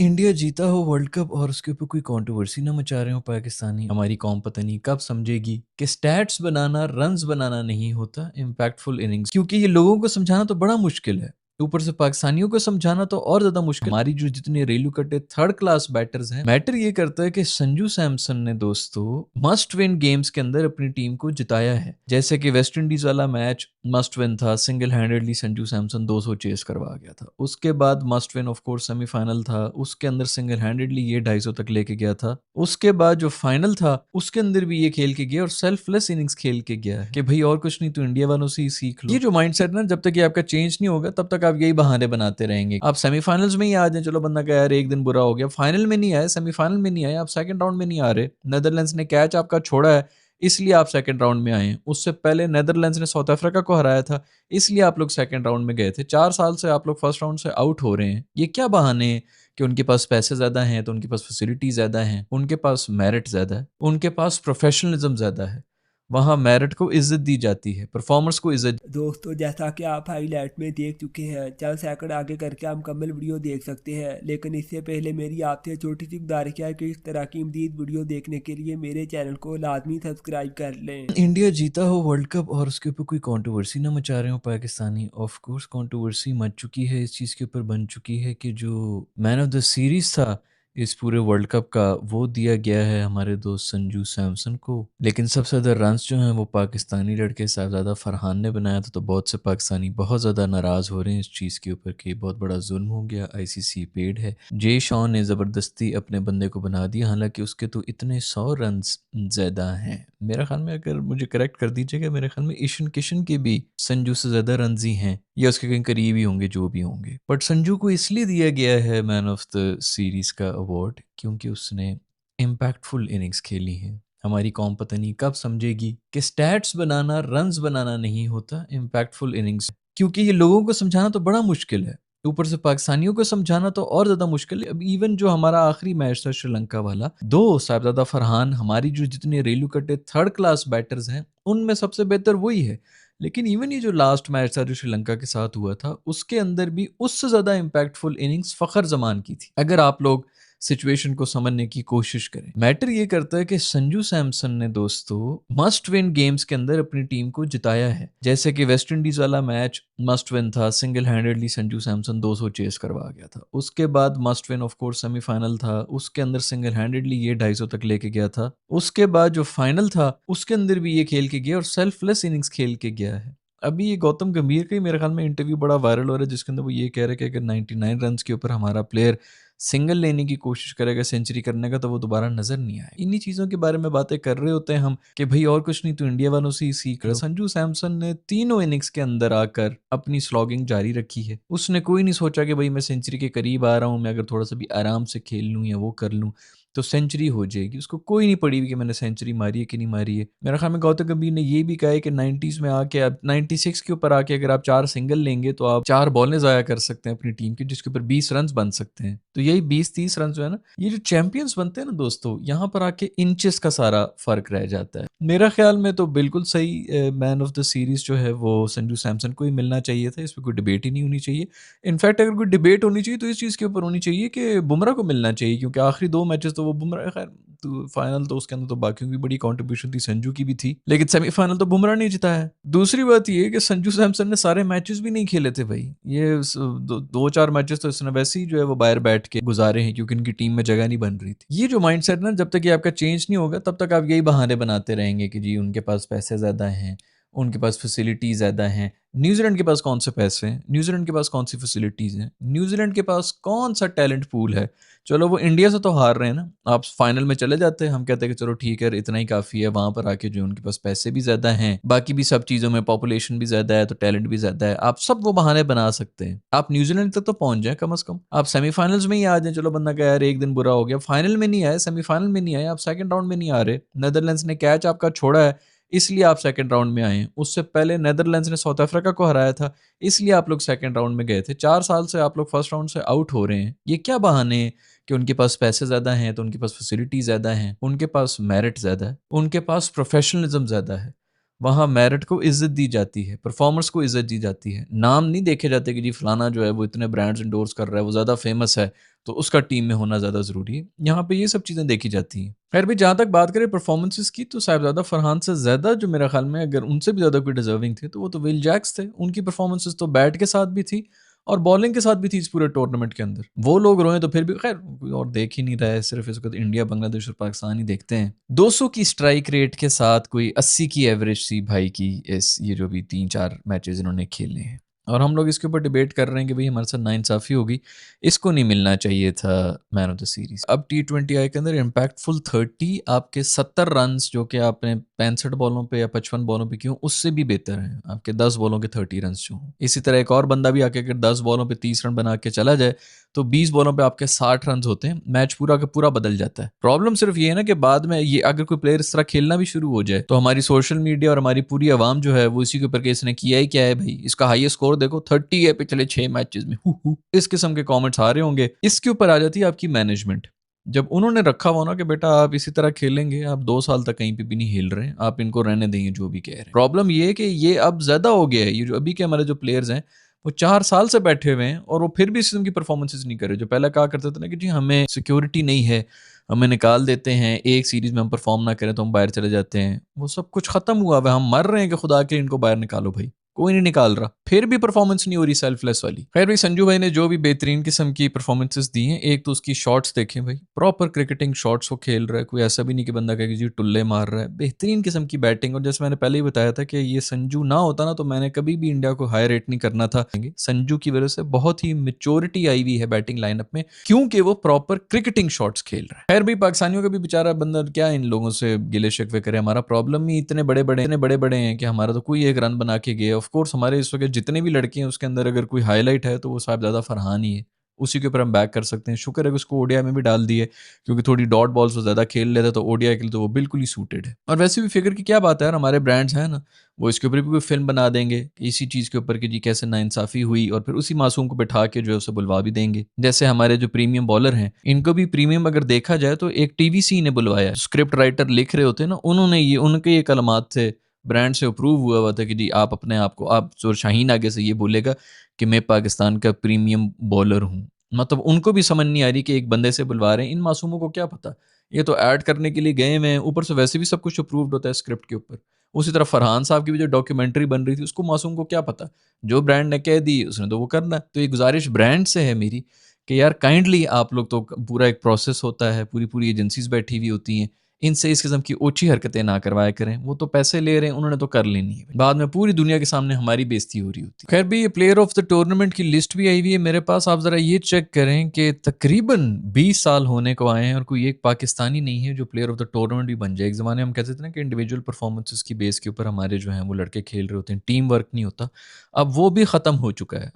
India जीता हो world cup और उसके ऊपर कोई कंट्रोवर्सी ना मचा रहे हो पाकिस्तानी। हमारी कौम पता नहीं कब समझेगी कि स्टैट्स बनाना रन्स बनाना नहीं होता, इम्पैक्टफुल इनिंग्स। क्योंकि ये लोगों को समझाना तो बड़ा मुश्किल है, ऊपर से पाकिस्तानियों को समझाना तो और ज्यादा मुश्किल। हमारी जो जितने रेलू कट्टे थर्ड क्लास बैटर्स हैं, मैटर ये करता है कि संजू सैमसन ने दोस्तों मस्ट विन गेम्स के अंदर अपनी टीम को जिताया है। जैसे कि वेस्ट इंडीज वाला मैच मस्ट विन था, single handedly Sanju Samson 200 chase करवा गया था। उसके बाद must win of course semifinal था, उसके अंदर सिंगल हैंडेडली ये 250 तक लेके गया था। उसके बाद जो फाइनल था उसके अंदर भी ये खेल के गया और सेल्फलेस इनिंग्स खेल के गया है कि भाई और कुछ नहीं तो इंडिया वालों से ही सीख लो। ये जो माइंडसेट ना, जब तक ये आपका चेंज नहीं होगा तब तक आप यही बहाने बनाते रहेंगे। आप सेमीफाइनल्स में ही आ जाए, चलो बंदा कह यार एक दिन बुरा हो गया, फाइनल में नहीं आए, सेमीफाइनल में नहीं आए, आप सेकंड राउंड में नहीं आ रहे, नेदरलैंड्स ने कैच आपका छोड़ा है इसलिए आप सेकंड राउंड में आए हैं। उससे पहले नेदरलैंड्स ने साउथ अफ्रीका को हराया था इसलिए आप लोग सेकंड राउंड में गए थे। 4 साल से आप लोग फर्स्ट राउंड से आउट हो रहे हैं। ये क्या बहाने हैं कि उनके पास पैसे ज्यादा हैं तो उनके पास फैसिलिटी ज्यादा हैं, उनके पास मेरिट ज्यादा है, उनके पास प्रोफेशनलिज्म ज्यादा है। वहां मेरिट को इज्जत दी जाती है, परफॉर्मर्स को इज्जत। दोस्तों, जैसा कि आप हाईलाइट में देख चुके हैं, चंद सेकंड आगे करके आप मुकम्मल वीडियो देख सकते हैं। लेकिन इससे पहले मेरी आपसे छोटी सी गुजारिश है कि इस तरह की मज़ीद वीडियो देखने के लिए मेरे चैनल को लाजमी सब्सक्राइब कर लें। इंडिया जीता हो वर्ल्ड कप और उसके ऊपर कोई कंट्रोवर्सी ना मचा रहे हो Pakistani. Of course controversy much चुकी है, इस चीज़ के ऊपर बन चुकी है कि जो मैन ऑफ द सीरीज था इस पूरे वर्ल्ड कप का वो दिया गया है हमारे दोस्त संजू सैमसन को। लेकिन सबसे ज़्यादा रन्स जो हैं वो पाकिस्तानी लड़के साहबजादा फरहान ने बनाया था। तो बहुत से पाकिस्तानी बहुत ज़्यादा नाराज़ हो रहे हैं इस चीज़ के ऊपर कि बहुत बड़ा जुल्म हो गया, आईसीसी पेड है। जे शॉन ने ज़बरदस्ती अपने बंदे को बना दिया, हालांकि उसके तो इतने 100 रन्स ज़्यादा हैं। मेरा ख्याल में, अगर मुझे करेक्ट कर दीजिएगा, मेरे ख्याल में ईशान किशन के भी संजू से ज़्यादा रन्स ही हैं या उसके कहीं करीब ही होंगे, जो भी होंगे। बट संजू को इसलिए दिया गया है मैन ऑफ द सीरीज का अवार्ड क्योंकि उसने इम्पैक्टफुल इनिंग्स खेली हैं। हमारी कौम पता नहीं कब समझेगी कि स्टैट्स बनाना रन्स बनाना नहीं होता, इम्पैक्टफुल इनिंग्स। क्योंकि ये लोगों को समझाना तो बड़ा मुश्किल है, ऊपर से पाकिस्तानियों को समझाना तो और ज्यादा मुश्किल है। अब इवन जो हमारा आखिरी मैच था श्रीलंका वाला, दो साहिबजादा फरहान हमारी जो जितने रेलू कट्टे थर्ड क्लास बैटर्स हैं उनमें सबसे बेहतर वही है। लेकिन इवन ये जो लास्ट मैच था जो श्रीलंका के साथ हुआ था उसके अंदर भी उससे ज्यादा इम्पैक्टफुल इनिंग्स फखर जमान की थी, अगर आप लोग सिचुएशन को समझने की कोशिश करें। मैटर ये करता है कि संजू सैमसन ने दोस्तों मस्ट विन गेम्स के अंदर अपनी टीम को जिताया है। जैसे कि वेस्ट इंडीज वाला मैच मस्ट विन था, single handedly Sanju Samson 200 chase करवा गया था। उसके बाद must win of course semifinal था, उसके अंदर सिंगल हैंडेडली ये 250 तक लेके गया था। उसके बाद जो फाइनल था उसके अंदर भी ये खेल के गया और सेल्फलेस इनिंग्स खेल के गया है। अभी ये गौतम गंभीर का ही मेरे ख्याल में इंटरव्यू बड़ा वायरल हो रहा है जिसके अंदर वो ये कह रहे हैं कि अगर 99 रन के ऊपर हमारा प्लेयर सिंगल लेने की कोशिश करेगा सेंचुरी करने का तो वो दोबारा नजर नहीं आए। इन्हीं चीजों के बारे में बातें कर रहे होते हैं हम कि भाई और कुछ नहीं तो इंडिया वालों से ही सीख लो। संजू सैमसन ने तीनों इनिंग्स के अंदर आकर अपनी स्लॉगिंग जारी रखी है। उसने कोई नहीं सोचा कि भाई मैं सेंचुरी के करीब आ रहा हूं, मैं अगर थोड़ा सा भी आराम से खेल लूं या वो कर लूं तो सेंचुरी हो जाएगी। उसको कोई नहीं पड़ी हुई कि मैंने सेंचुरी मारी है कि नहीं मारी है। मेरा ख्याल में गौतम गंभीर ने ये भी कहा है कि 90s में आके, अब 96 के ऊपर आके अगर आप 4 सिंगल लेंगे तो आप 4 बॉलें ज़ाया कर सकते हैं अपनी टीम की, जिसके ऊपर 20 रन बन सकते हैं। तो यही 20-30 रन जो है ना, ये जो चैंपियंस बनते हैं ना दोस्तों, यहाँ पर आके इंचेस का सारा फर्क रह जाता है। मेरा ख्याल में तो बिल्कुल सही मैन ऑफ द सीरीज जो है वो संजू सैमसन को ही मिलना चाहिए था। इस पर कोई डिबेट ही नहीं होनी चाहिए। इनफैक्ट अगर कोई डिबेट होनी चाहिए तो इस चीज़ के ऊपर होनी चाहिए कि बुमराह को मिलना चाहिए, क्योंकि आखिरी 2 मैचेस तो वो बुमराह, खैर तो फाइनल तो उसके अंदर तो बाकियों की बड़ी कंट्रीब्यूशन थी, संजू की भी थी, लेकिन सेमीफाइनल तो बुमराह ने जिताया है। दूसरी बात ये है कि संजू सैमसन ने सारे मैचेस भी नहीं खेले थे भाई। ये 2-4 मैचेस तो इसने वैसे ही जो है वो बाहर बैठ के गुजारे हैं क्योंकि इनकी टीम में जगह नहीं बन रही थी। ये जो माइंडसेट ना, जब तक ये आपका चेंज नहीं होगा तब तक आप यही बहाने बनाते रहेंगे कि जी उनके पास पैसे ज्यादा हैं, उनके पास फैसिलिटीज ज़्यादा हैं। न्यूजीलैंड के पास कौन से पैसे हैं, न्यूजीलैंड के पास कौन सी फैसिलिटीज़ हैं, न्यूजीलैंड के पास कौन सा टैलेंट पूल है। चलो वो इंडिया से तो हार रहे हैं ना, आप फाइनल में चले जाते हैं, हम कहते हैं कि चलो ठीक है इतना ही काफ़ी है। वहाँ पर आके जो उनके पास पैसे भी ज़्यादा हैं, बाकी भी सब चीज़ों में पॉपुलेशन भी ज़्यादा है तो टैलेंट भी ज़्यादा है, आप सब वो बहाने बना सकते हैं। आप न्यूजीलैंड तक तो पहुंच जाए कम अज़ कम, आप सेमीफाइनल्स में ही आ जाए। चलो बंदा कह यार एक दिन बुरा हो गया, फाइनल में नहीं आए, सेमीफाइनल में नहीं आए, आप सेकंड राउंड में नहीं आ रहे, नेदरलैंड्स ने कैच आपका छोड़ा है इसलिए आप सेकंड राउंड में आए हैं। उससे पहले नेदरलैंड्स ने साउथ अफ्रीका को हराया था इसलिए आप लोग सेकंड राउंड में गए थे। 4 साल से आप लोग फर्स्ट राउंड से आउट हो रहे हैं। ये क्या बहाने हैं कि उनके पास पैसे ज़्यादा हैं तो उनके पास फैसिलिटी ज़्यादा हैं, उनके पास मेरिट ज़्यादा है, उनके पास प्रोफेशनलिज्म ज़्यादा है। वहाँ मेरिट को इज़्ज़त दी जाती है, परफ़ॉर्मर्स को इज़्ज़त दी जाती है। नाम नहीं देखे जाते कि जी फलाना जो है वो इतने ब्रांड्स एंडोर्स कर रहा है, वो ज़्यादा फ़ेमस है, तो उसका टीम में होना ज़्यादा ज़रूरी है। यहाँ पे ये सब चीज़ें देखी जाती हैं। ख़ैर भई जहाँ तक बात करें परफ़ॉर्मेंसेज़ की तो साहिबज़ादा फरहान से ज़्यादा जो मेरे ख़्याल में अगर उनसे भी ज़्यादा कोई डिज़र्विंग थे तो वो तो विल जैक्स थे। उनकी परफ़ॉर्मेंसेज़ तो बैट के साथ भी थी और बॉलिंग के साथ भी थी इस पूरे टूर्नामेंट के अंदर। वो लोग रोए तो फिर भी ख़ैर कोई और देख ही नहीं रहा है, सिर्फ़ इस वक़्त इंडिया, बांग्लादेश और पाकिस्तान ही देखते हैं। 200 की स्ट्राइक रेट के साथ कोई 80 की एवरेज थी भाई की इस ये जो भी 3-4 मैचेज़ इन्होंने खेले हैं। और हम लोग इसके ऊपर डिबेट कर रहे हैं कि भई हमारे साथ नाइंसाफ़ी हो गई, इसको नहीं मिलना चाहिए था मैन ऑफ द सीरीज़। अब टी20आई के अंदर इम्पैक्टफुल 30 आपके 70 रन्स जो कि आपने 65 बॉलों पे या 55 बॉलों पे किए हों, उससे भी बेहतर हैं, आपके 10 बॉलों के 30 रन्स जो हों। इसी तरह एक और बंदा भी आके अगर 10 बॉलों पे 30 रन बना के चला जाए, तो 20 बॉलों पे आपके 60 रन्स होते हैं, मैच पूरा का पूरा बदल जाता है। प्रॉब्लम सिर्फ ये है ना कि बाद में ये अगर कोई प्लेयर इस तरह खेलना भी शुरू हो जाए, तो हमारी सोशल मीडिया और हमारी पूरी आवाम जो है वो इसी के ऊपर कि इसने किया ही क्या है भाई, इसका हाईएस्ट स्कोर देखो 30 है पिछले 6 मैचेस में, हु हु। इस किस्म के कमेंट्स आ रहे होंगे। इसके ऊपर आ जाती है आपकी मैनेजमेंट। जब उन्होंने रखा हुआ ना कि बेटा आप इसी तरह खेलेंगे, आप 2 साल तक कहीं पे भी नहीं हिल रहे हैं, आप इनको रहने देंगे जो भी कह रहे हैं। प्रॉब्लम ये है कि ये अब ज़्यादा हो गया है, ये जो अभी के हमारे जो प्लेयर्स हैं, वो 4 साल से बैठे हुए हैं और वो फिर भी इस किस्म की परफॉर्मेंसेज़ नहीं कर रहे। जो पहले कहा करते थे ना कि जी हमें सिक्योरिटी नहीं है, हमें निकाल देते हैं, एक सीरीज़ में हम परफॉर्म ना करें तो हम बाहर चले जाते हैं। वो सब कुछ खत्म हुआ हुआ है, हम मर रहे हैं कि खुदा के इनको बाहर निकालो भाई। कोई नहीं निकाल रहा, फिर भी परफॉर्मेंस नहीं हो रही सेल्फलेस वाली। खैर भाई संजू भाई ने जो भी बेहतरीन किस्म की परफॉर्मेंसेस दी हैं, एक तो उसकी शॉट्स देखें भाई, प्रॉपर क्रिकेटिंग शॉट्स वो खेल रहा है, कोई ऐसा भी नहीं कि बंदा कहे कि जी टुल्ले मार रहा है, बेहतरीन किस्म की बैटिंग। और जैसे मैंने पहले ही बताया था कि ये संजू ना होता ना तो मैंने कभी भी इंडिया को हाई रेट नहीं करना था। संजू की वजह से बहुत ही मेच्योरिटी आई हुई है बैटिंग लाइनअप में, क्योंकि वो प्रॉपर क्रिकेटिंग शॉट्स खेल रहा है। खैर भाई पाकिस्तानियों का भी बेचारा बंदा क्या इन लोगों से गिले शिकवे करे, हमारा प्रॉब्लम ही इतने बड़े बड़े हैं कि हमारा तो कोई एक रन बना के गया। ऑफ कोर्स हमारे इस वक्त जितने भी लड़के हैं उसके अंदर अगर कोई हाईलाइट है तो वो साहिबजादा फरहान ही है, उसी के ऊपर हम बैक कर सकते हैं। शुक्र है कि उसको ओडीआई में भी डाल दिए, क्योंकि थोड़ी डॉट बॉल्स वो ज़्यादा खेल लेता, तो ओडीआई के लिए तो वो बिल्कुल ही सूटेड है। और वैसे भी फिक्र की क्या बात है यार, हमारे ब्रांड्स हैं ना, वो इसके ऊपर भी कोई फिल्म बना देंगे इसी चीज़ के ऊपर कि जी कैसे नाइंसाफ़ी हुई, और फिर उसी मासूम को बिठा के जो है उसे बुलवा भी देंगे। जैसे हमारे जो प्रीमियम बॉलर हैं, इनको भी प्रीमियम अगर देखा जाए तो एक टीवीसी ने बुलवाया। स्क्रिप्ट राइटर लिख रहे होते हैं ना, उन्होंने ये उनके ये कलमात थे, ब्रांड से अप्रूव हुआ हुआ था कि जी आप अपने आप को, आप जो शाहीन आगे से ये बोलेगा कि मैं पाकिस्तान का प्रीमियम बॉलर हूँ। मतलब उनको भी समझ नहीं आ रही कि एक बंदे से बुलवा रहे हैं, इन मासूमों को क्या पता। ये तो ऐड करने के लिए गए हुए हैं, ऊपर से वैसे भी सब कुछ अप्रूव्ड होता है स्क्रिप्ट के ऊपर। उसी तरह फरहान साहब की भी जो डॉक्यूमेंट्री बन रही थी, उसको मासूम को क्या पता। जो ब्रांड ने कह दी उसने तो वो करना है। तो ये गुज़ारिश ब्रांड से है मेरी कि यार काइंडली आप लोग तो, पूरा एक प्रोसेस होता है, पूरी-पूरी एजेंसीज़ बैठी हुई होती हैं। इनसे इस किस्म की ओछी हरकतें ना करवाया करें। वो तो पैसे ले रहे हैं, उन्होंने तो कर लेनी है। बाद में पूरी दुनिया के सामने हमारी बेइज़्ती हो रही होती है। खैर भी ये प्लेयर ऑफ द टूर्नामेंट की लिस्ट भी आई हुई है मेरे पास। आप ज़रा ये चेक करें कि तकरीबन 20 साल होने को आए हैं और कोई एक पाकिस्तानी नहीं है जो प्लेयर ऑफ द टूर्नामेंट भी बन जाए। एक ज़माने में हम कहते थे ना कि इंडिविजुअल परफॉर्मेंसेस की बेस के ऊपर हमारे जो हैं वो लड़के खेल रहे होते हैं, टीम वर्क नहीं होता। अब वो भी ख़त्म हो चुका है।